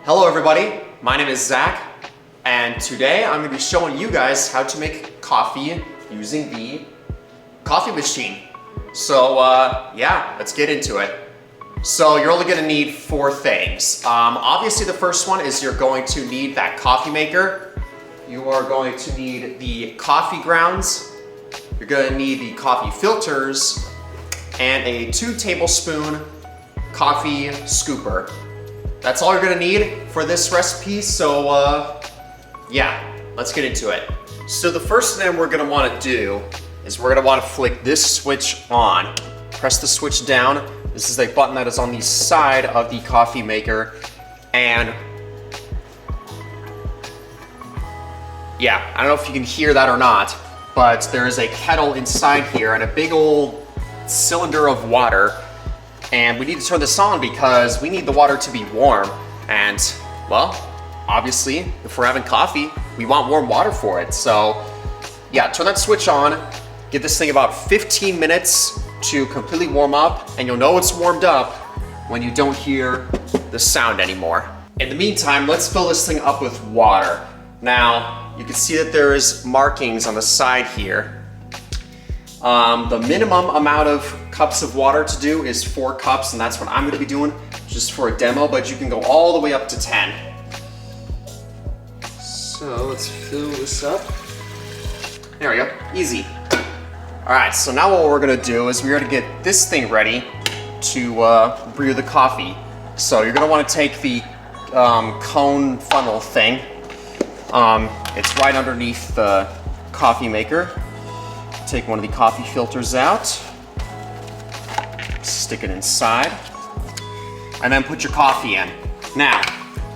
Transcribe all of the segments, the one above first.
Hello everybody, my name is Zach, and today I'm going to be showing you guys how to make coffee using the coffee machine. So yeah, let's get into it. So you're only going to need 4 things. Obviously the first one is you're going to need that coffee maker. You are going to need the coffee grounds. You're going to need the coffee filters and a 2 tablespoon coffee scooper. That's all you're gonna need for this recipe, so yeah, let's get into it. So the first thing we're gonna wanna do is we're gonna wanna flick this switch on. Press the switch down. This is a button that is on the side of the coffee maker, and yeah, I don't know if you can hear that or not, but there is a kettle inside here and a big old cylinder of water. And we need to turn this on because we need the water to be warm. And, well, obviously, if we're having coffee, we want warm water for it. So, yeah, turn that switch on. Give this thing about 15 minutes to completely warm up. And you'll know it's warmed up when you don't hear the sound anymore. In the meantime, let's fill this thing up with water. Now, you can see that there is markings on the side here. The minimum amount of cups of water to do is 4 cups, and that's what I'm going to be doing just for a demo, but you can go all the way up to 10. So let's fill this up. There we go, easy. All right, so now what we're going to do is we're going to get this thing ready to brew the coffee. So you're going to want to take the cone funnel thing. It's right underneath the coffee maker. Take one of the coffee filters out, stick it inside, and then put your coffee in. Now,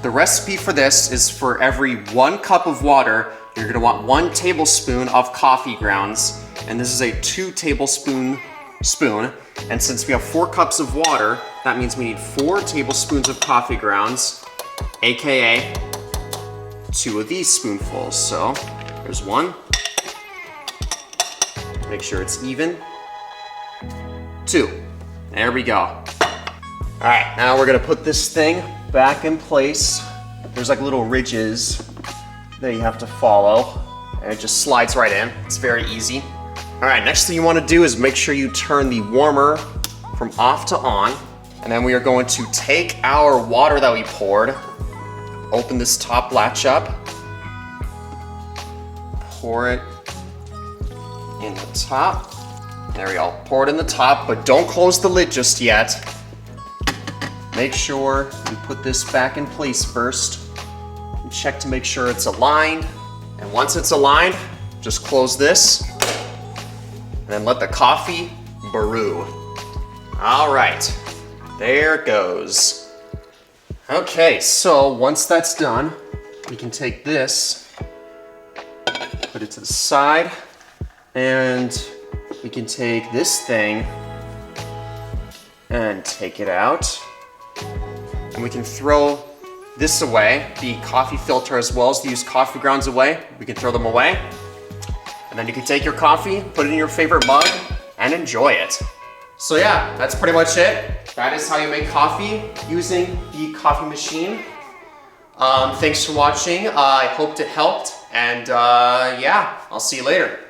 the recipe for this is for every 1 cup of water, you're gonna want 1 tablespoon of coffee grounds, and this is a 2 tablespoon spoon. And since we have 4 cups of water, that means we need 4 tablespoons of coffee grounds, AKA 2 of these spoonfuls. So there's 1. Make sure it's even. 2. There we go. All right, now we're gonna put this thing back in place. There's like little ridges that you have to follow, and it just slides right in. It's very easy. All right, next thing you wanna do is make sure you turn the warmer from off to on, and then we are going to take our water that we poured, open this top latch up, pour it in the top. There we go. Pour it in the top, but don't close the lid just yet. Make sure you put this back in place first. And check to make sure it's aligned. And once it's aligned, just close this. And then let the coffee brew. All right. There it goes. Okay, so once that's done, we can take this, put it to the side, and we can take this thing and take it out. And we can throw this away, the coffee filter as well as the used coffee grounds away. We can throw them away. And then you can take your coffee, put it in your favorite mug, and enjoy it. So yeah, that's pretty much it. That is how you make coffee using the coffee machine. Thanks for watching. I hoped it helped. And yeah, I'll see you later.